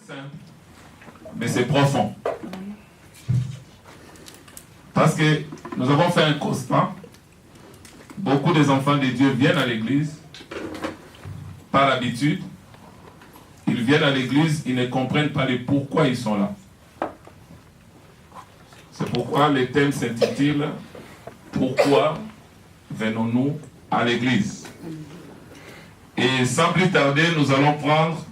simple, mais c'est profond. Parce que nous avons fait un constat. Beaucoup des enfants de Dieu viennent à l'église par habitude. Ils viennent à l'église, ils ne comprennent pas le pourquoi ils sont là. C'est pourquoi le thème s'intitule « Pourquoi venons-nous à l'église ?» Et sans plus tarder, nous allons prendre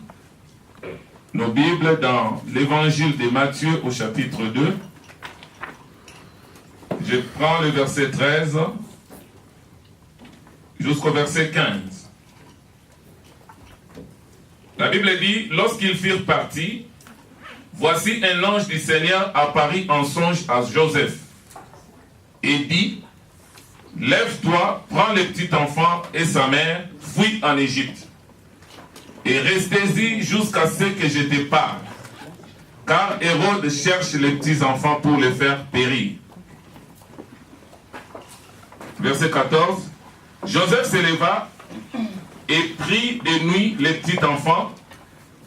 nos Bibles dans l'évangile de Matthieu au chapitre 2. Je prends le verset 13 jusqu'au verset 15. La Bible dit, lorsqu'ils furent partis, voici un ange du Seigneur apparut en songe à Joseph et dit, lève-toi, prends le petit enfant et sa mère, fuis en Égypte et restez-y jusqu'à ce que je te parle, car Hérode cherche les petits enfants pour les faire périr. Verset 14. Joseph se leva et prit de nuit les petits enfants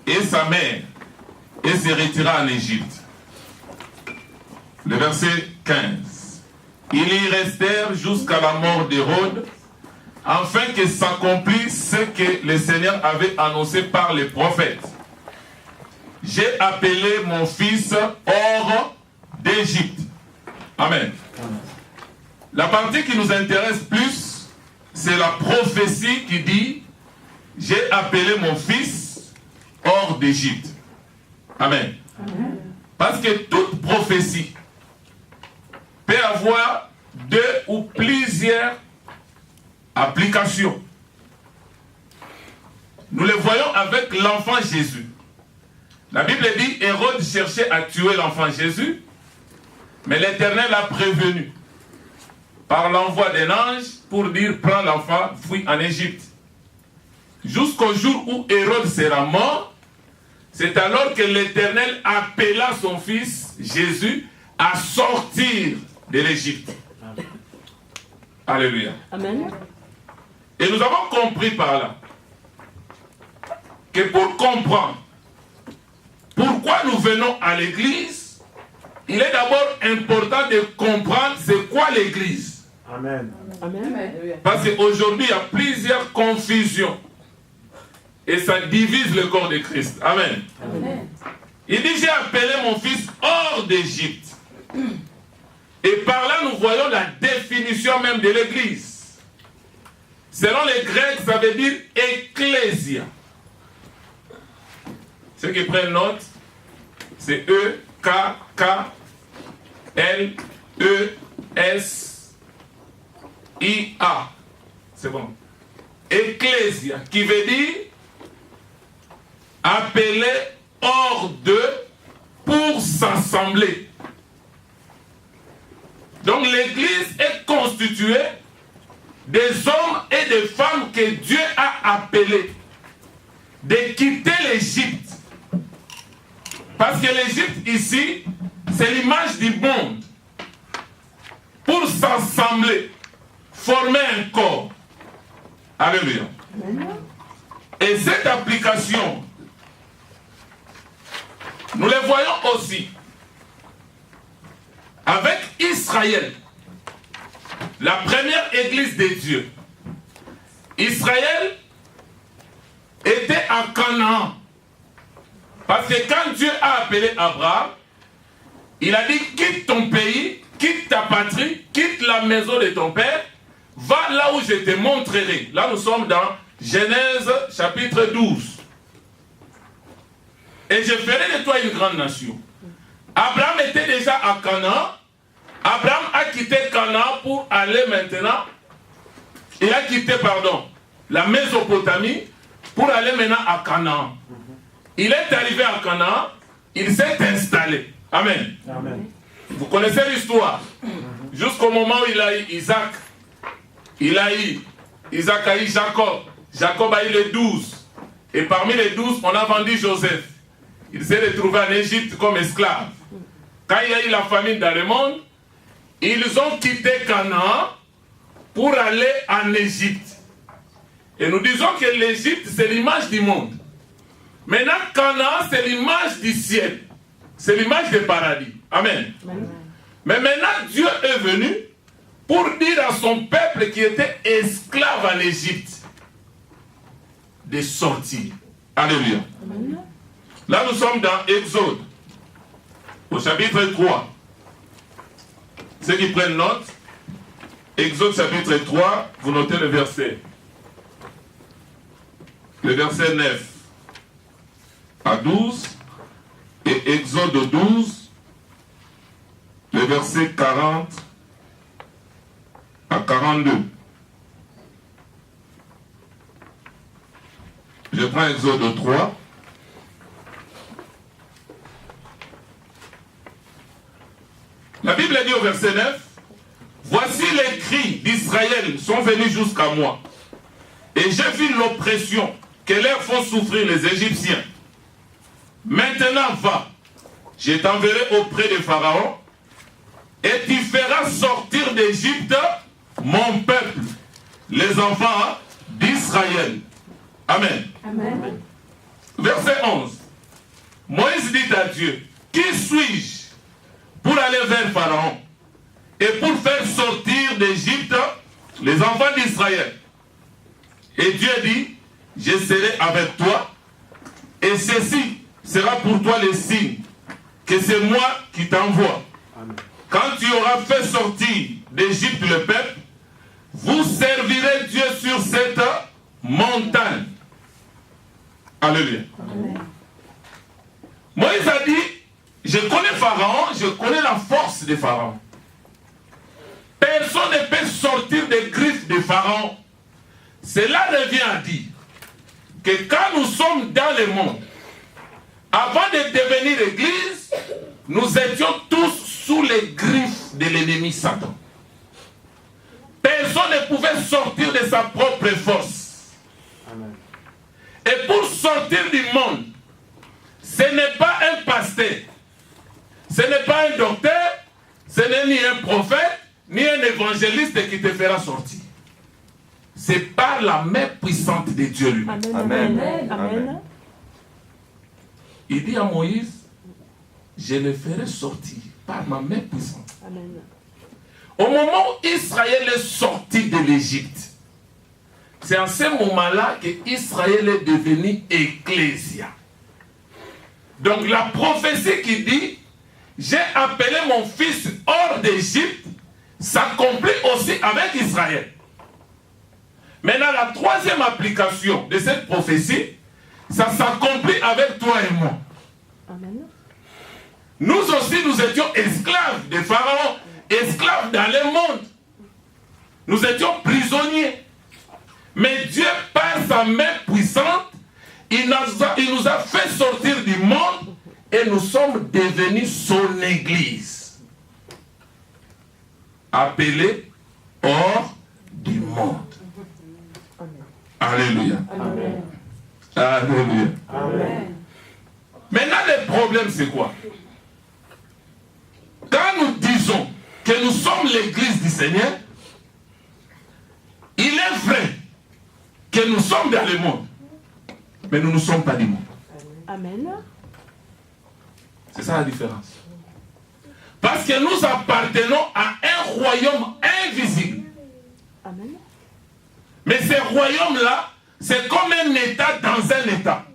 et sa mère et se retira en Égypte. Le verset 15. Ils y restèrent jusqu'à la mort d'Hérode, afin que s'accomplisse ce que le Seigneur avait annoncé par les prophètes. J'ai appelé mon fils hors d'Égypte. Amen. La partie qui nous intéresse plus, c'est la prophétie qui dit « J'ai appelé mon fils hors d'Égypte ». Amen. Parce que toute prophétie peut avoir deux ou plusieurs applications. Nous le voyons avec l'enfant Jésus. La Bible dit « Hérode cherchait à tuer l'enfant Jésus, mais l'Éternel a prévenu par l'envoi d'un ange pour dire « Prends l'enfant, fuis en Égypte ». Jusqu'au jour où Hérode sera mort, c'est alors que l'Éternel appela son fils Jésus à sortir de l'Égypte. Alléluia. Amen. Et nous avons compris par là que pour comprendre pourquoi nous venons à l'église, il est d'abord important de comprendre c'est quoi l'église. Amen. Amen. Parce qu'aujourd'hui, il y a plusieurs confusions. Et ça divise le corps de Christ. Amen. Amen. Il dit, j'ai appelé mon fils hors d'Égypte. Et par là, nous voyons la définition même de l'église. Selon les Grecs, ça veut dire ecclésia. Ceux qui prennent note, c'est E-K-K-L-E-S-I-A. C'est bon. Ecclésia, qui veut dire appeler hors d'eux pour s'assembler. Donc l'église est constituée des hommes et des femmes que Dieu a appelés de quitter l'Égypte. Parce que l'Égypte ici, c'est l'image du monde. Pour s'assembler, former un corps. Alléluia. Et cette application, nous les voyons aussi avec Israël, la première église de Dieu. Israël était à Canaan. Parce que quand Dieu a appelé Abraham, il a dit quitte ton pays, quitte ta patrie, quitte la maison de ton père, va là où je te montrerai. Là nous sommes dans Genèse chapitre 12. Et je ferai de toi une grande nation. Abraham était déjà à Canaan. Abraham a quitté Canaan pour aller maintenant. Il a quitté, la Mésopotamie pour aller maintenant à Canaan. Il est arrivé à Canaan, il s'est installé. Amen. Amen. Vous connaissez l'histoire. Jusqu'au moment où il a eu Isaac. Isaac a eu Jacob. Jacob a eu les 12. Et parmi les 12, on a vendu Joseph. Il s'est retrouvé en Égypte comme esclave. Quand il y a eu la famine dans le monde, ils ont quitté Canaan pour aller en Égypte. Et nous disons que l'Égypte, c'est l'image du monde. Maintenant, Canaan, c'est l'image du ciel. C'est l'image du paradis. Amen. Amen. Mais maintenant, Dieu est venu pour dire à son peuple qui était esclave en Égypte de sortir. Alléluia. Amen. Là, nous sommes dans Exode, au chapitre 3. Ceux qui prennent note, Exode chapitre 3, vous notez le verset. Le verset 9 à 12 et Exode 12, le verset 40 à 42. Je prends Exode 3. La Bible dit au verset 9, « Voici les cris d'Israël sont venus jusqu'à moi, et j'ai vu l'oppression que leur font souffrir les Égyptiens. Maintenant va, je t'enverrai auprès de Pharaon, et tu feras sortir d'Égypte mon peuple, les enfants d'Israël. » Amen. Amen. Verset 11. Moïse dit à Dieu, « Qui suis-je pour aller vers Pharaon et pour faire sortir d'Égypte les enfants d'Israël? » Et Dieu dit, « Je serai avec toi, et ceci sera pour toi le signe que c'est moi qui t'envoie. Quand tu auras fait sortir d'Égypte le peuple, vous servirez Dieu sur cette montagne. » Alléluia. Amen. Moïse a dit, je connais Pharaon, je connais la force de Pharaon. Personne ne peut sortir des griffes de Pharaon. Cela revient à dire que quand nous sommes dans le monde, avant de devenir église, nous étions tous sous les griffes de l'ennemi Satan. Personne ne pouvait sortir de sa propre force. Amen. Et pour sortir du monde, ce n'est pas un pasteur, ce n'est pas un docteur, ce n'est ni un prophète, ni un évangéliste qui te fera sortir. C'est par la main puissante de Dieu lui-même. Amen. Amen. Amen. Il dit à Moïse, je le ferai sortir par ma main puissante. Amen. Au moment où Israël est sorti de l'Égypte, c'est en ce moment-là qu'Israël est devenu ecclésia. Donc la prophétie qui dit, j'ai appelé mon fils hors d'Égypte, s'accomplit aussi avec Israël. Maintenant, la troisième application de cette prophétie, ça s'accomplit avec toi et moi. Amen. Nous aussi, nous étions esclaves de Pharaon, esclaves dans le monde. Nous étions prisonniers. Mais Dieu, par sa main puissante, il nous a fait sortir du monde et nous sommes devenus son église. Appelée hors du monde. Alléluia. Amen. Alléluia. Amen. Maintenant, le problème, c'est quoi? Quand nous disons que nous sommes l'église du Seigneur, il est vrai que nous sommes dans le monde, mais nous ne sommes pas du monde. Amen. C'est ça la différence. Parce que nous appartenons à un royaume invisible. Amen. Mais ce royaume-là, c'est comme un État dans un État.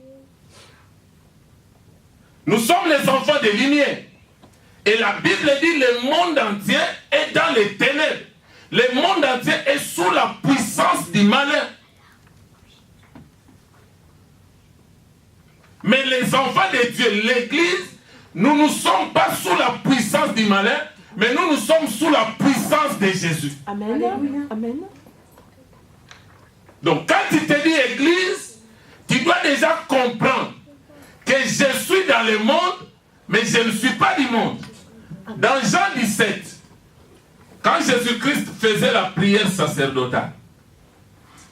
Nous sommes les enfants de lumière. Et la Bible dit le monde entier est dans les ténèbres. Le monde entier est sous la puissance du malin. Mais les enfants de Dieu, l'Église, nous ne sommes pas sous la puissance du malin, mais nous sommes sous la puissance de Jésus. Amen. Amen. Donc quand tu te dis Église, tu dois déjà comprendre que je suis dans le monde, mais je ne suis pas du monde. Dans Jean 17, quand Jésus-Christ faisait la prière sacerdotale,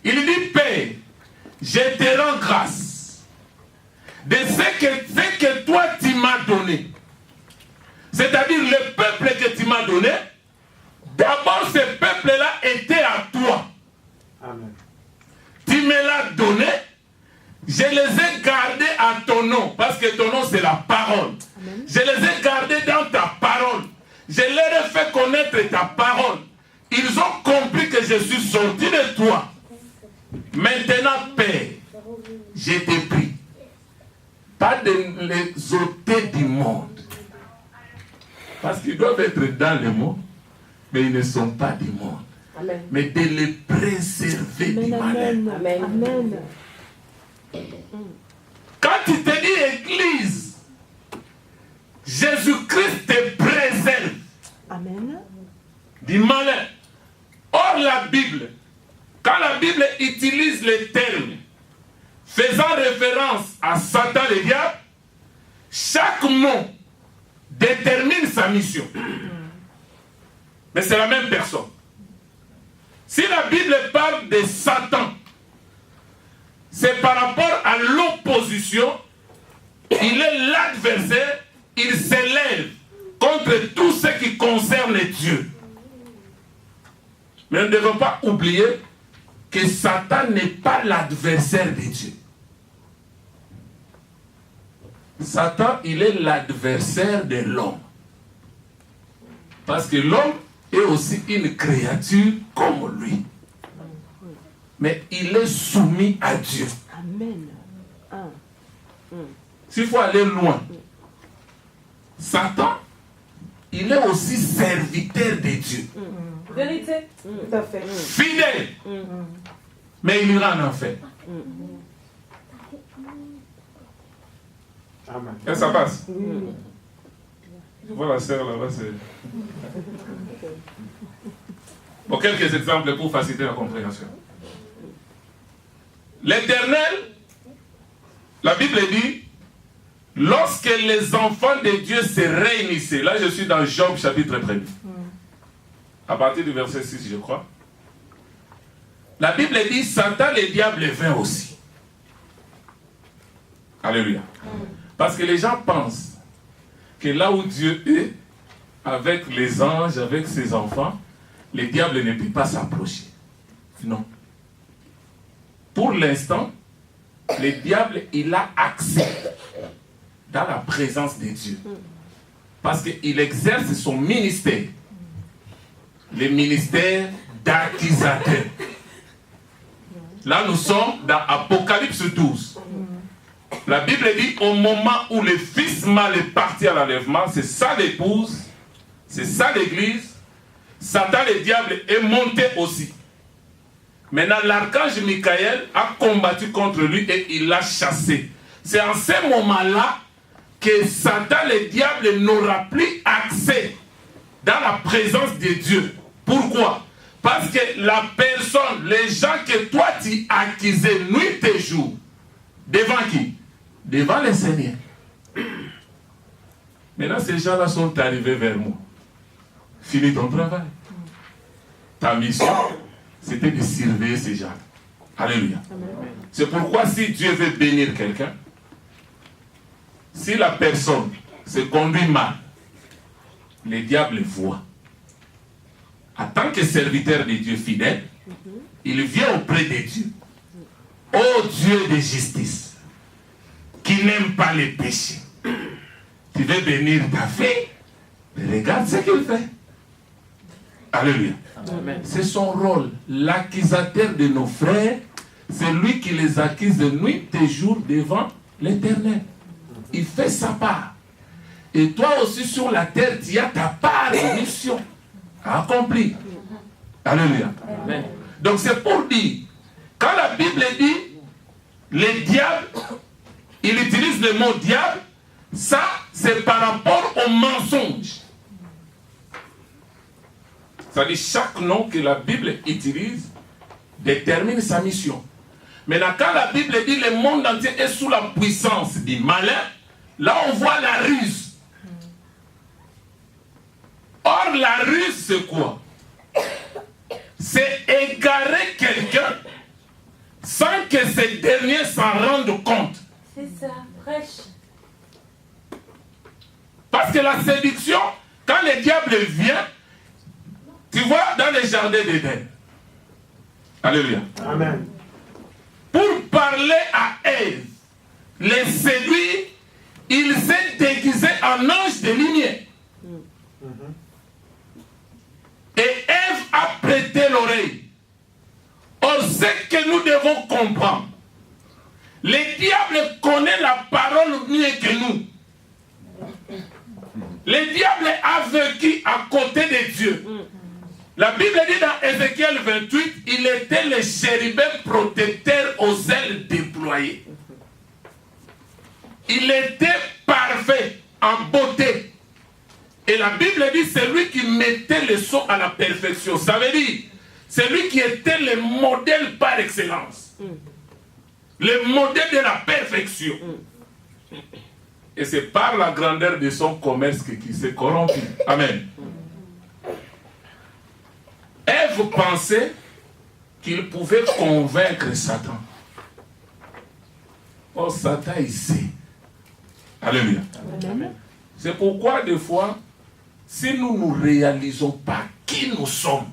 il dit, Père, je te rends grâce de ce que toi tu m'as donné. C'est-à-dire le peuple que tu m'as donné, d'abord ce peuple-là était à toi. Amen. Tu me l'as donné, je les ai gardés à ton ta parole. Amen. Je les ai gardés dans ta parole. Je leur ai fait connaître ta parole. Ils ont compris que je suis sorti de toi. Maintenant, Père, je t'ai pris. Pas de les ôter du monde. Parce qu'ils doivent être dans le monde, mais ils ne sont pas du monde. Amen. Mais de les préserver du malin. Amen. Amen. Amen. Quand tu te dis Église, Jésus-Christ te préserve Amen. du malin. Or, la Bible, quand la Bible utilise les termes faisant référence à Satan le diable, chaque mot détermine sa mission. Mais c'est la même personne. Si la Bible parle de Satan, c'est par rapport à l'opposition, il est l'adversaire, il s'élève contre tout ce qui concerne Dieu. Mais nous ne devons pas oublier que Satan n'est pas l'adversaire de Dieu. Satan, il est l'adversaire de l'homme. Parce que l'homme est aussi une créature comme lui. Mais il est soumis à Dieu. Amen. S'il faut aller loin, Satan, il est aussi serviteur de Dieu. Vérité. Tout à fait. Fidèle. Mais il ira en enfer. Amen. Et ça passe. Je vois la sœur là-bas. C'est... Bon, quelques exemples pour faciliter la compréhension. L'Éternel, la Bible dit, lorsque les enfants de Dieu se réunissaient, là je suis dans Job chapitre 1er, à partir du verset 6 je crois, la Bible dit, Satan le diable vint aussi. Alléluia. Parce que les gens pensent que là où Dieu est, avec les anges, avec ses enfants, le diable ne peut pas s'approcher. Non. Pour l'instant, le diable, il a accès dans la présence de Dieu. Parce qu'il exerce son ministère. Le ministère d'accusateur. Là, nous sommes dans Apocalypse 12. La Bible dit, au moment où le fils mâle est parti à l'enlèvement, c'est ça l'épouse, c'est ça l'église, Satan le diable est monté aussi. Maintenant, l'archange Michael a combattu contre lui et il l'a chassé. C'est en ce moment-là que Satan le diable n'aura plus accès dans la présence de Dieu. Pourquoi? Parce que la personne, les gens que toi tu accusais nuit et jour, devant qui? Devant le Seigneur. Maintenant, ces gens-là sont arrivés vers moi. Finis ton travail. Ta mission, c'était de surveiller ces gens. Alléluia. C'est pourquoi si Dieu veut bénir quelqu'un, si la personne se conduit mal, le diable voit. En tant que serviteur de Dieu fidèle, il vient auprès de Dieu. Ô Dieu de justice, qui n'aime pas les péchés, tu veux bénir ta fille, mais regarde ce qu'il fait. Alléluia. C'est son rôle, l'accusateur de nos frères, c'est lui qui les accuse de nuit et jour devant l'Éternel. Il fait sa part. Et toi aussi sur la terre, tu as ta part de mission accomplie. Alléluia. Amen. Donc c'est pour dire, quand la Bible dit, les diables, il utilise le mot diable, ça c'est par rapport au mensonge. C'est-à-dire chaque nom que la Bible utilise détermine sa mission. Maintenant, quand la Bible dit le monde entier est sous la puissance du malin, là on voit la ruse. Or, la ruse, c'est quoi? C'est égarer quelqu'un sans que ce dernier s'en rende compte. C'est ça, prêche. Parce que la séduction, quand le diable vient, tu vois dans les jardins d'Éden. Alléluia. Amen. Pour parler à Ève, les séduire, il s'est déguisé en ange de lumière. Et Ève a prêté l'oreille. Or, ce que nous devons comprendre, le diable connaît la parole mieux que nous. Le diable a vécu à côté de Dieu. La Bible dit dans Ézéchiel 28, il était le chérubin protecteur aux ailes déployées. Il était parfait en beauté. Et la Bible dit c'est lui qui mettait le son à la perfection. Ça veut dire c'est lui qui était le modèle par excellence. Le modèle de la perfection. Et c'est par la grandeur de son commerce qu'il s'est corrompu. Amen. Ève pensait qu'il pouvait convaincre Satan. Oh, Satan, il sait. Alléluia. Amen. C'est pourquoi, des fois, si nous ne réalisons pas qui nous sommes,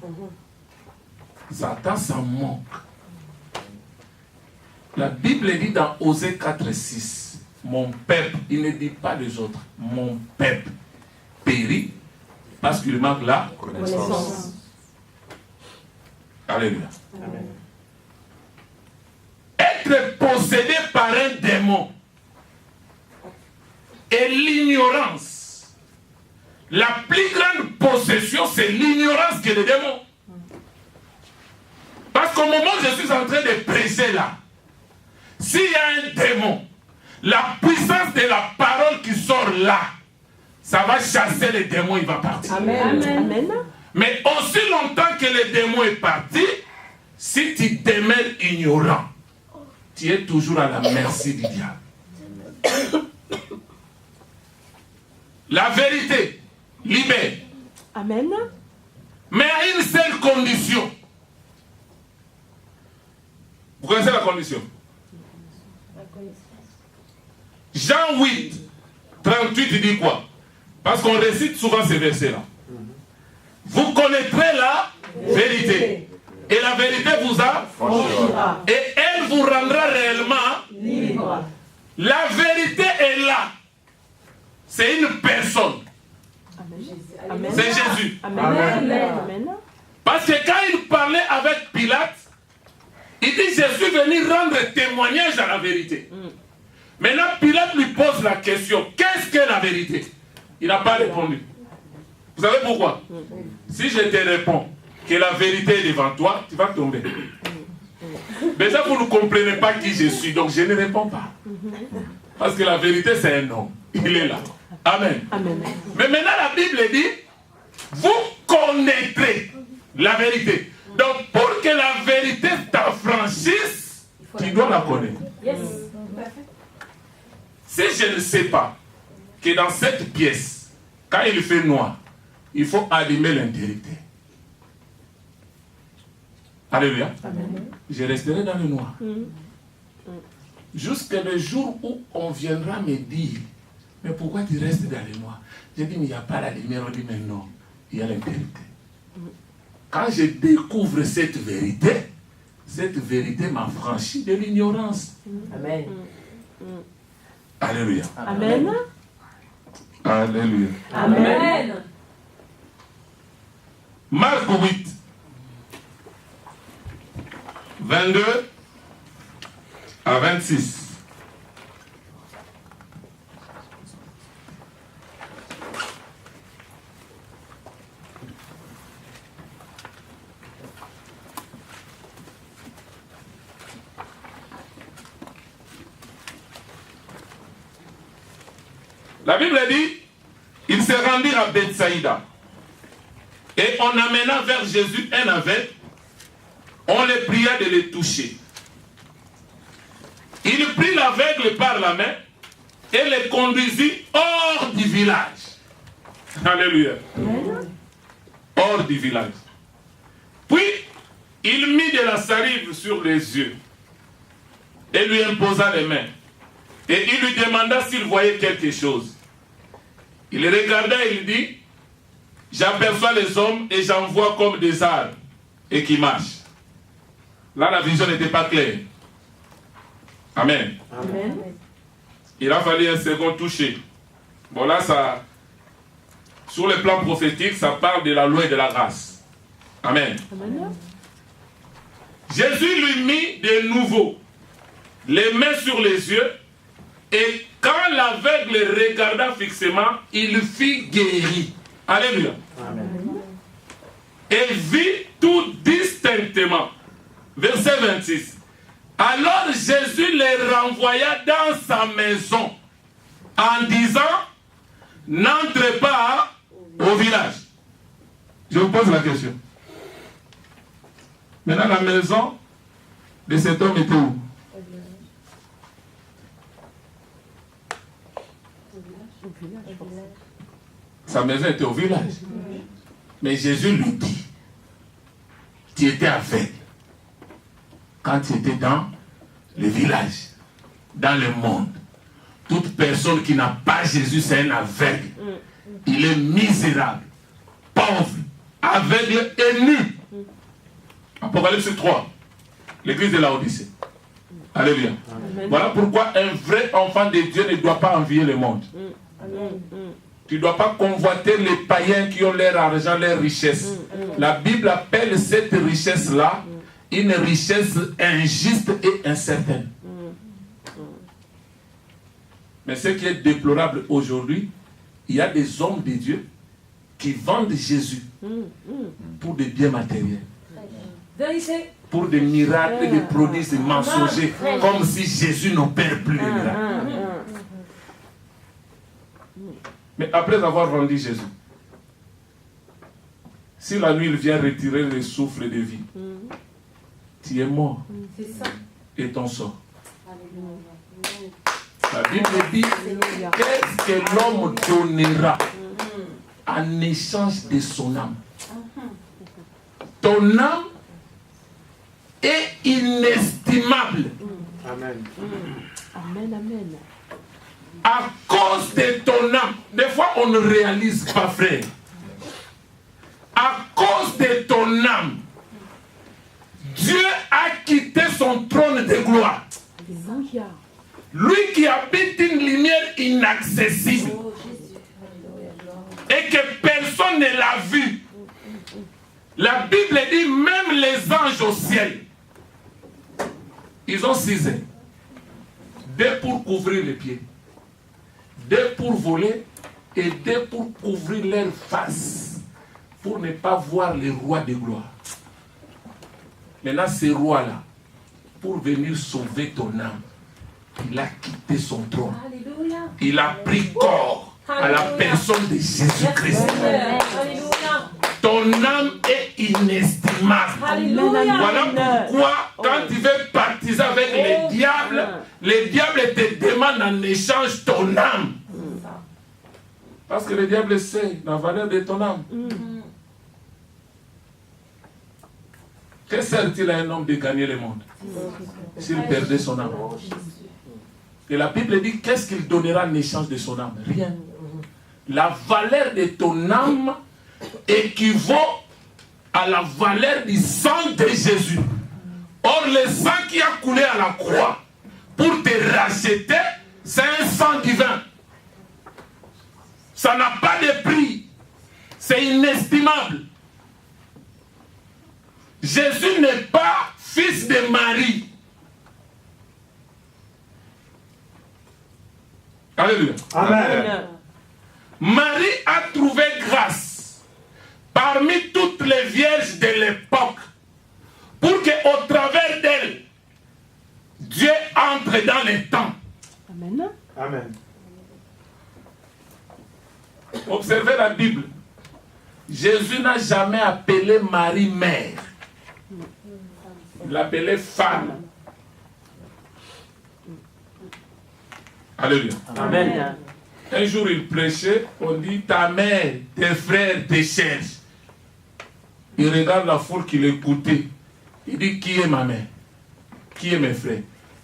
Satan s'en manque. La Bible dit dans Osée 4,6, mon peuple, il ne dit pas les autres, mon peuple périt parce qu'il manque la connaissance. Alléluia. Amen. Être possédé par un démon et l'ignorance. La plus grande possession, c'est l'ignorance que le démon. Parce qu'au moment où je suis en train de prêcher là, s'il y a un démon, la puissance de la parole qui sort là, ça va chasser le démon, il va partir. Amen. Amen. Mais aussi longtemps que le démon est parti, si tu demeures ignorant, tu es toujours à la merci du diable. La vérité libère. Amen. Mais à une seule condition. Vous connaissez la condition? Jean 8, 38 dit quoi? Parce qu'on récite souvent ces versets-là. Vous connaîtrez la vérité. Et la vérité vous affranchira. Et elle vous rendra réellement libre. La vérité est là. C'est une personne. Amen. C'est Jésus. Amen. Amen. Parce que quand il parlait avec Pilate, il dit, je suis venu rendre témoignage à la vérité. Maintenant, Pilate lui pose la question, qu'est-ce que la vérité? Il n'a pas répondu. Vous savez pourquoi? Si je te réponds que la vérité est devant toi, tu vas tomber. Mais ça, vous ne comprenez pas qui je suis, donc je ne réponds pas. Parce que la vérité, c'est un homme. Il est là. Amen. Amen. Mais maintenant, la Bible dit, vous connaîtrez la vérité. Donc, pour que la vérité t'affranchisse, tu dois la connaître. Yes. Si je ne sais pas que dans cette pièce, quand il fait noir, il faut allumer l'intérieur. Alléluia. Amen. Je resterai dans le noir. Jusqu'à le jour où on viendra me dire, mais pourquoi tu restes dans le noir? J'ai dit, mais il n'y a pas la lumière. On dit, mais non, il y a l'intérieur. Quand je découvre cette vérité m'a franchi de l'ignorance. Amen. Alléluia. Amen. Alléluia. Amen. Marc 8, 22 à 26. La Bible dit, ils se rendirent à Bethsaïda. Et on amena vers Jésus un aveugle. On le pria de le toucher. Il prit l'aveugle par la main et le conduisit hors du village. Alléluia. Hors du village. Puis, il mit de la salive sur les yeux et lui imposa les mains. Et il lui demanda s'il voyait quelque chose. Il regarda et il dit, j'aperçois les hommes et j'en vois comme des arbres et qui marchent. Là, la vision n'était pas claire. Amen. Amen. Il a fallu un second toucher. Bon là, ça, sur le plan prophétique, ça parle de la loi et de la grâce. Amen. Amen. Jésus lui mit de nouveau les mains sur les yeux, et quand l'aveugle regarda fixement, il fut guéri. Alléluia. Amen. Et vit tout distinctement. Verset 26. Alors Jésus les renvoya dans sa maison en disant, n'entrez pas au village. Je vous pose la question. Maintenant, la maison de cet homme était où? Sa maison était au village. Mais Jésus lui dit, tu étais aveugle quand tu étais dans le village, dans le monde. Toute personne qui n'a pas Jésus, c'est un aveugle. Il est misérable, pauvre, aveugle et nu. Apocalypse 3, l'église de Laodicée. Alléluia. Voilà pourquoi un vrai enfant de Dieu ne doit pas envier le monde. Tu ne dois pas convoiter les païens qui ont leur argent, leur richesse. La Bible appelle cette richesse-là une richesse injuste et incertaine. Mais ce qui est déplorable aujourd'hui, il y a des hommes de Dieu qui vendent Jésus pour des biens matériels. Vérité. Pour des miracles et des prodiges mensongers, comme si Jésus n'opère plus les miracles. Mais après avoir vendu Jésus, si la nuit il vient retirer le souffle de vie, tu es mort. C'est ça. Et ton sort. La Bible dit, qu'est-ce que l'homme donnera en échange de son âme? Ton âme est inestimable. Amen. Amen, amen. À cause de ton âme. Des fois, on ne réalise pas, frère. À cause de ton âme, Dieu a quitté son trône de gloire. Alléluia. Lui qui habite une lumière inaccessible Oh Jésus. Alléluia. Gloire. et que personne ne l'a vu. La Bible dit même les anges au ciel, ils ont 6 ailes. 2 pour couvrir les pieds, 2 pour voler et 2 pour couvrir leur face, pour ne pas voir les rois de gloire. Maintenant, ces rois-là, pour venir sauver ton âme, il a quitté son trône. Alléluia. Il a pris corps à la personne de Jésus-Christ. Alléluia. Ton âme est inestimable. Alléluia. Voilà pourquoi, quand tu veux partiser avec les diables te demandent en échange ton âme. Parce que le diable sait la valeur de ton âme. Que sert-il à un homme de gagner le monde s'il perdait son âme? Et la Bible dit, qu'est-ce qu'il donnera en échange de son âme? Rien. La valeur de ton âme équivaut à la valeur du sang de Jésus. Or, le sang qui a coulé à la croix pour te racheter, c'est un sang divin. Ça n'a pas de prix. C'est inestimable. Jésus n'est pas fils de Marie. Alléluia. Amen. Marie a trouvé grâce parmi toutes les vierges de l'époque pour qu'au travers d'elle, Dieu entre dans les temps. Amen. Amen. Observez la Bible. Jésus n'a jamais appelé Marie mère. Il l'appelait femme. Alléluia. Amen. Un jour, il prêchait, on dit, ta mère, tes frères te cherchent. Il regarde la foule qui l'écoutait. Il dit, qui est ma mère? Qui est mes frères?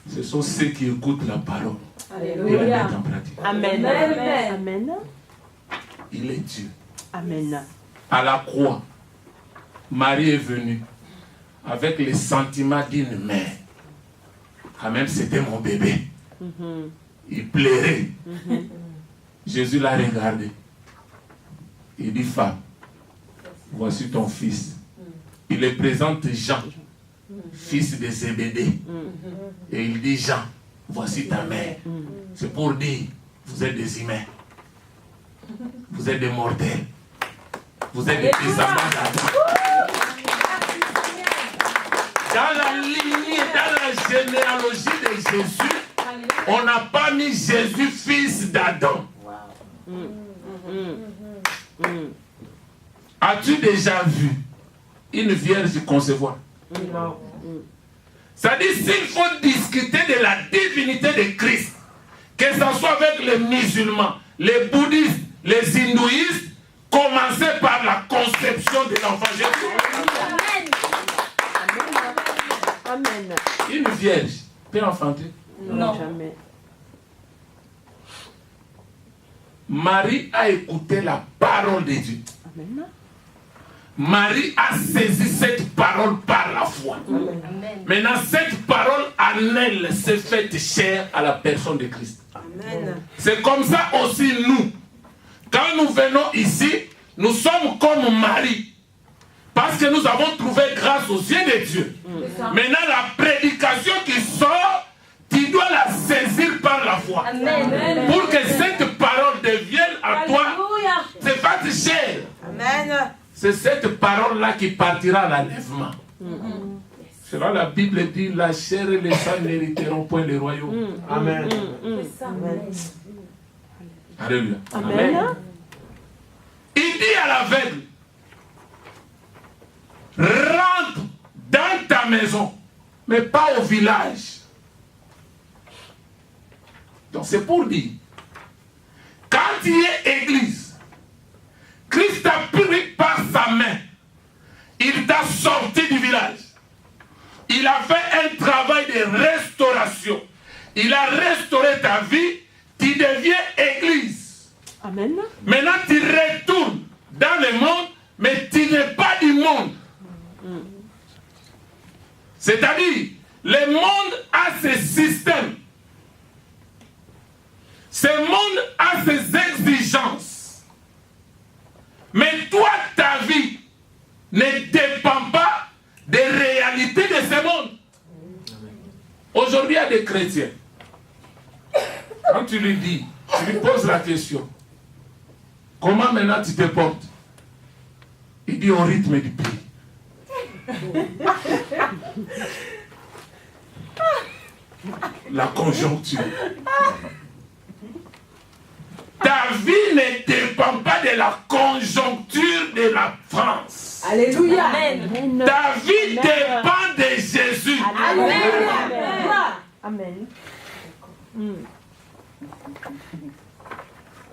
Ce sont ceux qui écoutent la parole et la Alléluia. mettent en pratique. Amen. Amen. Amen. Il est Dieu. Amen. À la croix, Marie est venue avec les sentiments d'une mère. Quand même, c'était mon bébé. il pleurait. Jésus l'a regardé. Il dit, femme, voici ton fils. Il le présente Jean, fils de Zébédée. Et il dit, Jean, voici ta mère. C'est pour dire, vous êtes des humains. Vous êtes des mortels. Vous êtes des descendants d'Adam. Dans la lignée, dans la généalogie de Jésus, on n'a pas mis Jésus fils d'Adam. As-tu déjà vu une vierge concevoir? Non. C'est-à-dire, s'il faut discuter de la divinité de Christ, que ce soit avec les musulmans, les bouddhistes, les hindouistes, commencez par la conception de l'enfant Jésus. Amen. Une vierge peut enfanter? Non. Jamais. Marie a écouté la parole de Dieu. Amen. Marie a saisi cette parole par la foi. Amen. Maintenant, cette parole en elle s'est faite chair à la personne de Christ. Amen. C'est comme ça aussi nous. Quand nous venons ici, nous sommes comme Marie. Parce que nous avons trouvé grâce aux yeux de Dieu. Maintenant, la prédication qui sort, tu dois la saisir par la foi. Amen. Pour que cette parole devienne à toi, Alléluia. c'est faite chair. Amen. C'est cette parole-là qui partira à l'enlèvement. C'est là la Bible dit, la chair et le sang n'hériteront point le royaume. Amen. C'est ça. Amen. Alléluia. Amen. Il dit à l'aveugle, rentre dans ta maison, mais pas au village. Donc c'est pour dire, quand il est église, Christ a pris par sa main, il t'a sorti du village. Il a fait un travail de restauration. Il a restauré ta vie, tu deviens église. Amen. Maintenant, tu retournes dans le monde, mais tu n'es pas du monde. C'est-à-dire, le monde a ses systèmes. Ce monde a ses exigences. Mais toi, ta vie ne dépend pas des réalités de ce monde. Aujourd'hui, il y a des chrétiens. Quand tu lui dis, tu lui poses la question, comment maintenant tu te portes? Il dit au rythme du pays. La conjoncture. Ta vie ne dépend pas de la conjoncture de la France. Alléluia. Amen. Ta vie dépend de Jésus. Amen. Amen.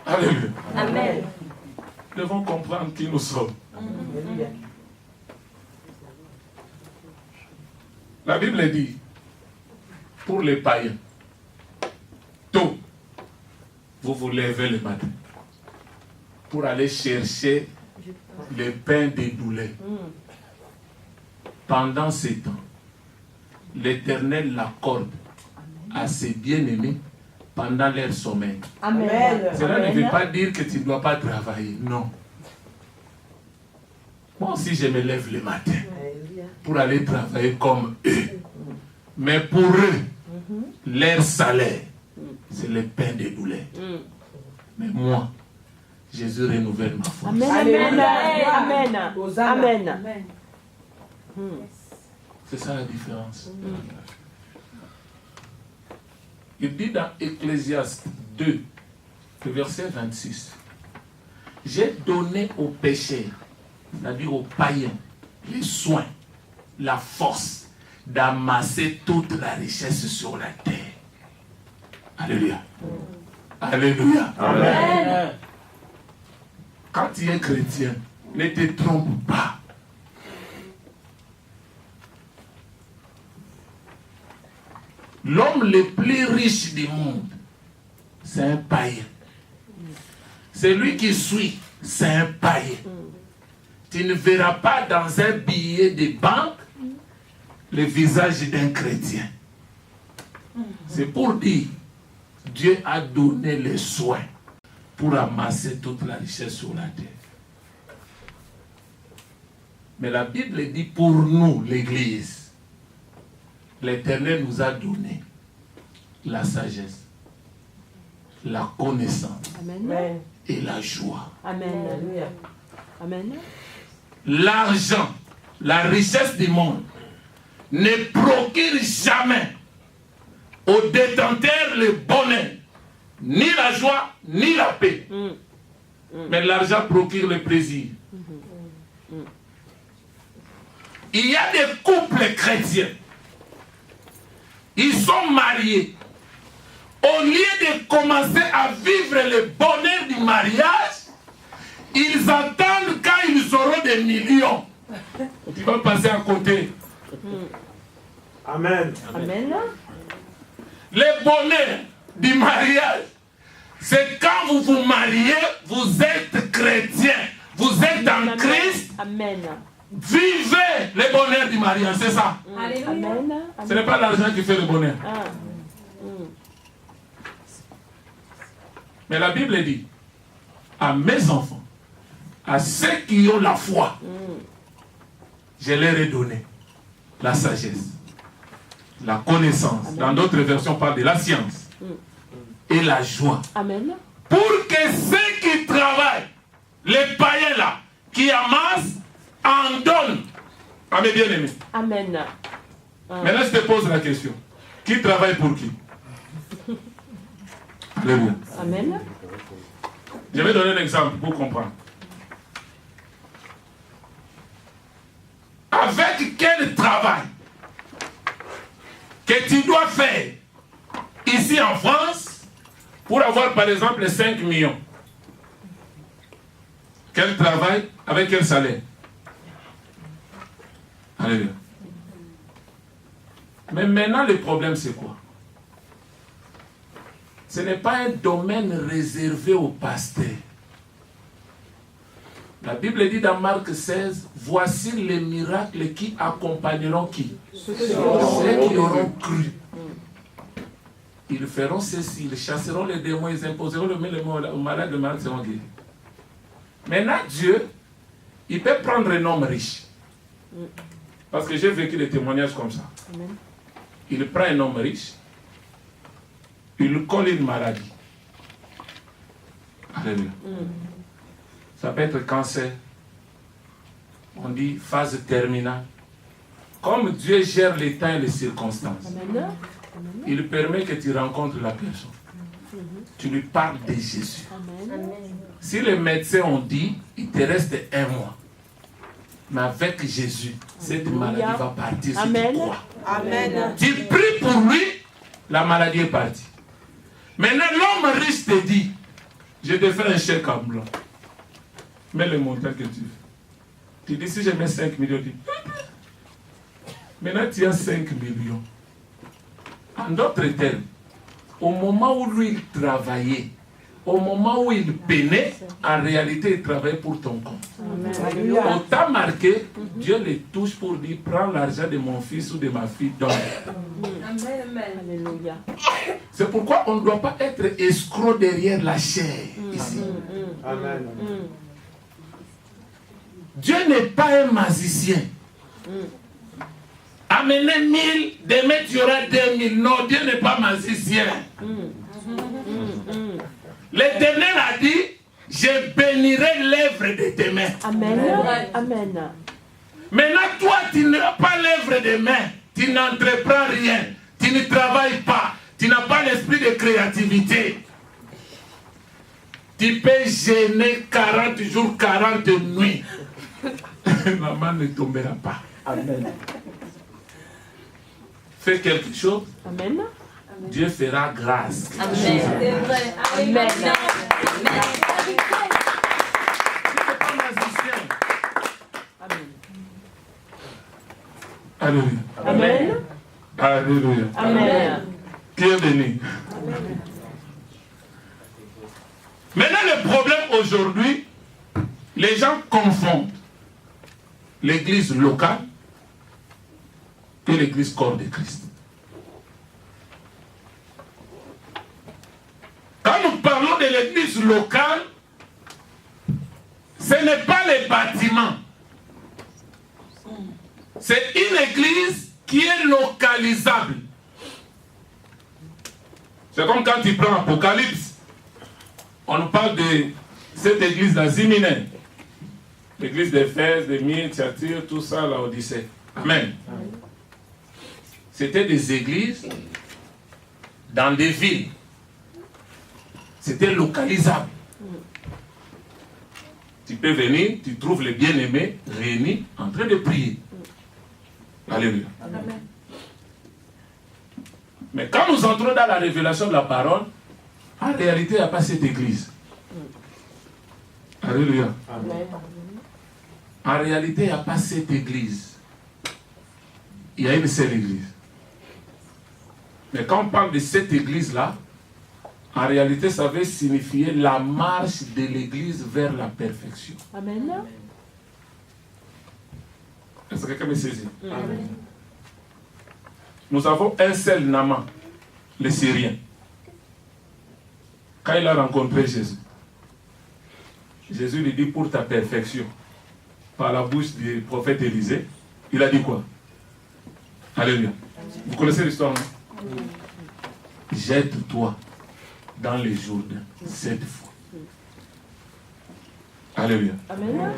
Alléluia. Amen. Nous devons comprendre qui nous sommes. La Bible dit, pour les païens, tôt, vous vous levez le matin pour aller chercher le pain des douleurs. Pendant ce temps, l'Éternel l'accorde à ses bien-aimés pendant leur sommeil. Amen. Cela ne veut pas dire que tu ne dois pas travailler, non. Moi aussi, je me lève le matin pour aller travailler comme eux. Mais pour eux, leur salaire, c'est le pain de douleur. Mais moi, Jésus renouvelle ma foi. Amen. Amen. Amen. Amen. Amen. C'est ça la différence. Il dit dans Ecclésiaste 2, le verset 26, j'ai donné aux pécheurs, c'est-à-dire aux païens, les soins, la force d'amasser toute la richesse sur la terre. Alléluia. Alléluia. Amen. Quand tu es chrétien, ne te trompe pas. L'homme le plus riche du monde, c'est un païen. Celui qui suit, c'est un païen. Tu ne verras pas dans un billet de banque le visage d'un chrétien. C'est pour dire, Dieu a donné les soins pour amasser toute la richesse sur la terre. Mais la Bible dit pour nous, l'Église, l'Éternel nous a donné la sagesse, la connaissance Amen. et la joie. Amen. Amen. L'argent, la richesse du monde ne procure jamais au détenteur le bonheur, ni la joie, ni la paix. Mais l'argent procure le plaisir. Il y a des couples chrétiens. Ils sont mariés. Au lieu de commencer à vivre le bonheur du mariage, ils attendent quand ils auront des millions. Tu vas passer à côté. Amen. Amen. Le bonheur du mariage, c'est quand vous vous mariez, vous êtes chrétien, vous êtes en Christ. Amen. Vivez le bonheur du mariage, c'est ça. Amen. Ce n'est pas l'argent qui fait le bonheur. Ah. Mais la Bible dit, à mes enfants, à ceux qui ont la foi, je leur ai donné la sagesse, la connaissance. Amen. Dans d'autres versions, on parle de la science et la joie. Amen. Pour que ceux qui travaillent, les païens là, qui amassent, en donnent à mes bien-aimés. Amen. Maintenant, je te pose la question. Qui travaille pour qui? Alléluia. Amen. Je vais donner un exemple pour comprendre. Avec quel travail que tu dois faire ici en France pour avoir par exemple 5 millions? Quel travail, avec quel salaire? Alléluia. Mais maintenant le problème c'est quoi? Ce n'est pas un domaine réservé aux pasteurs. La Bible dit dans Marc 16, voici les miracles qui accompagneront qui? Ceux qui auront cru. Ils feront ceci, ils chasseront les démons, ils imposeront le mots aux malades, les malades seront guéris. Maintenant, Dieu, il peut prendre un homme riche. Parce que j'ai vécu des témoignages comme ça. Amen. Il prend un homme riche, il lui colle une maladie. Alléluia. Ça peut être cancer. On dit phase terminale. Comme Dieu gère les temps et les circonstances, Amen. il permet que tu rencontres la personne. Tu lui parles de Jésus. Amen. Si les médecins ont dit, il te reste 1 mois. Mais avec Jésus, cette maladie va partir si Amen. tu crois. Amen. Tu pries pour lui, la maladie est partie. Maintenant, l'homme riche te dit, je te fais un chèque en blanc. Mets le montant que tu veux. Tu dis, si je mets 5 millions, tu dis, maintenant tu as 5 millions. En d'autres termes, au moment où lui il travaillait, au moment où il peinait, en réalité il travaillait pour ton compte. Amen. On t'a marqué, Dieu les touche pour dire, prends l'argent de mon fils ou de ma fille, donne. Alléluia. C'est pourquoi on ne doit pas être escroc derrière la chair ici. Amen. Dieu n'est pas un magicien. Amenez 1000, demain tu auras 2000. Non, Dieu n'est pas magicien. L'Éternel a dit, je bénirai l'œuvre de tes mains. Amen. Amen. Maintenant, toi, tu n'as pas l'œuvre de mains. Tu n'entreprends rien. Tu ne travailles pas. Tu n'as pas l'esprit de créativité. Tu peux gêner 40 jours, 40 nuits. La main ne tombera pas. Amen. Fais quelque chose, Amen. Dieu fera grâce. Amen. C'est vrai. Amen. Alléluia. Amen. Alléluia. Amen. Qui est béni. Maintenant, le problème aujourd'hui, les gens confondent l'église locale et l'église corps de Christ. l'église locale, ce n'est pas les bâtiments. C'est une église qui est localisable. C'est comme quand tu prends Apocalypse. On nous parle de cette église d'Azimine. L'église d'Éphèse, de Myrte, Thyatire, tout ça, la Odyssée. Amen. C'était des églises dans des villes. C'était localisable. Tu peux venir, tu trouves les bien-aimés réunis en train de prier. Alléluia. Amen. Mais quand nous entrons dans la révélation de la parole, en réalité, il n'y a pas cette église. Alléluia. Amen. En réalité, il n'y a pas cette église. Il y a une seule église. Mais quand on parle de cette église-là, en réalité, ça veut signifier la marche de l'église vers la perfection. Amen. Est-ce que quelqu'un me saisit? Amen. Nous avons un seul Naaman, le Syrien. Quand il a rencontré Jésus, Jésus lui dit pour ta perfection, par la bouche du prophète Élisée, il a dit quoi? Alléluia. Vous connaissez l'histoire, non? Jette-toi dans les Jourdains 7 fois. Alléluia. Amen.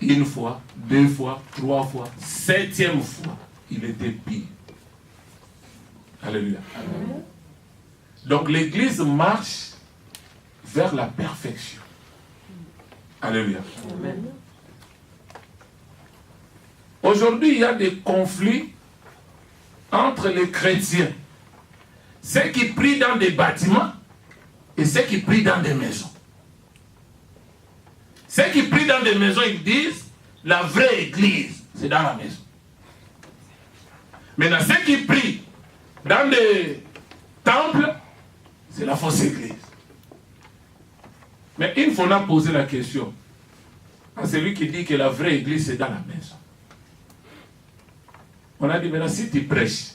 Une fois, 2 fois, 3 fois, 7e fois, il était pire. Alléluia. Amen. Donc l'église marche vers la perfection. Alléluia. Amen. Aujourd'hui, il y a des conflits entre les chrétiens. Ceux qui prient dans des bâtiments et ceux qui prient dans des maisons. Ceux qui prient dans des maisons, ils disent la vraie église, c'est dans la maison. Maintenant, ceux qui prient dans des temples, c'est la fausse église. Mais il faut là poser la question à celui qui dit que la vraie église, c'est dans la maison. On a dit maintenant, si tu prêches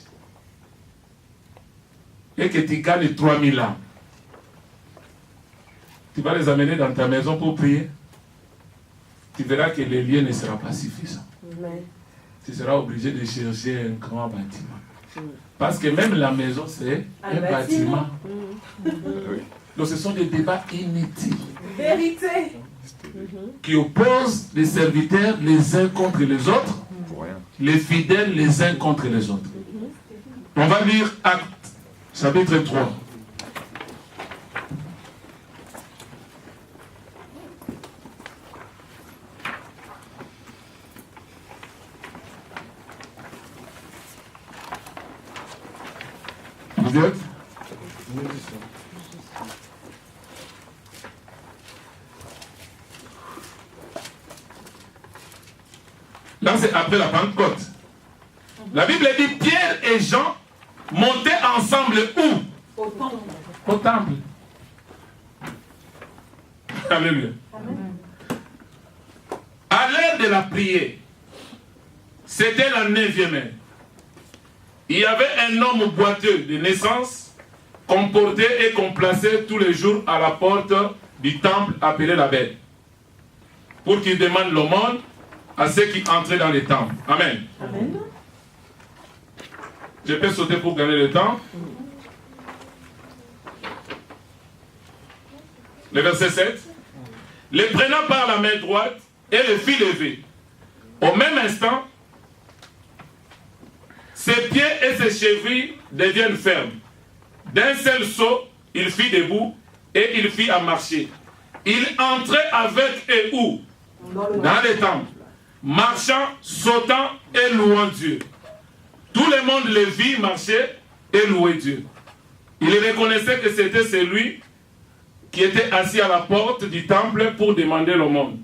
et que tu gagnes 3000 âmes, tu vas les amener dans ta maison pour prier. Tu verras que le lieu ne sera pas suffisant. Amen. Tu seras obligé de chercher un grand bâtiment. Parce que même la maison, c'est un bâtiment. Donc ce sont des débats inutiles Vérité. qui opposent les serviteurs les uns contre les autres, les fidèles les uns contre les autres. On va lire Actes, chapitre 3. Vous êtes? Là, c'est après la Pentecôte. La Bible dit Pierre et Jean montaient ensemble où? Au temple. Au temple. Alléluia. À l'heure de la prière, c'était la 9e heure. Il y avait un homme boiteux de naissance qu'on portait et qu'on plaçait tous les jours à la porte du temple appelé la Belle, pour qu'il demande l'aumône à ceux qui entraient dans le temple. Amen. Amen. Je peux sauter pour gagner le temps. Le verset 7. Les prenant par la main droite et le fit lever. Au même instant, ses pieds et ses chevilles deviennent fermes. D'un seul saut, il fit debout et il fit à marcher. Il entrait avec eux où? Dans les temples, marchant, sautant et louant Dieu. Tout le monde le vit marcher et louer Dieu. Il reconnaissait que c'était celui qui était assis à la porte du temple pour demander l'aumône.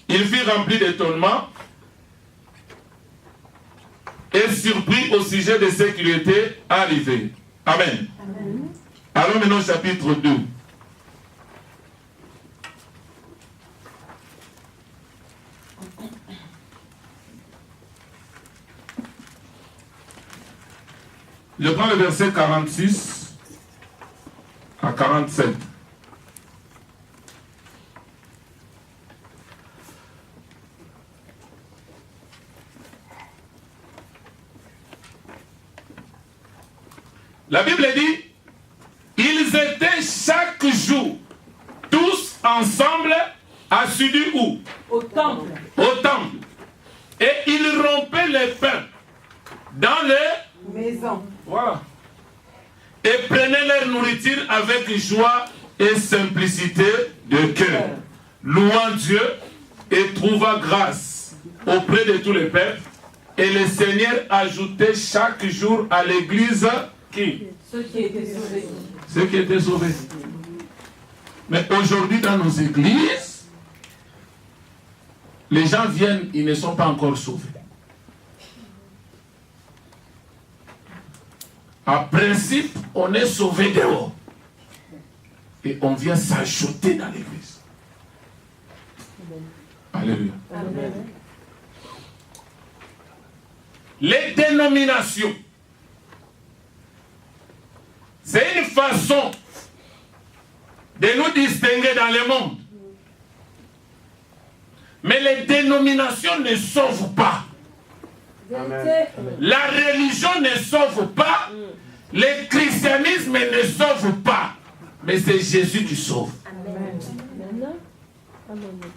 Il fut rempli d'étonnement et surpris au sujet de ce qui lui était arrivé. Amen. Amen. Allons maintenant au chapitre 2. Je prends le verset 46 à 47. La Bible dit, ils étaient chaque jour, tous ensemble, assidus où? Au temple. Au temple. Et ils rompaient les pains dans les Maison. Voilà. Et prenaient leur nourriture avec joie et simplicité de cœur, louant Dieu et trouvant grâce auprès de tous les peuples. Et le Seigneur ajoutait chaque jour à l'église qui? Ceux qui étaient sauvés. Ceux qui étaient sauvés. Mais aujourd'hui, dans nos églises, les gens viennent, ils ne sont pas encore sauvés. En principe, on est sauvé dehors. Et on vient s'ajouter dans l'église. Alléluia. Amen. Les dénominations, c'est une façon de nous distinguer dans le monde. Mais les dénominations ne sauvent pas. Amen. La religion ne sauve pas. Le christianisme ne sauve pas. Mais c'est Jésus qui sauve. Amen. Amen. Amen.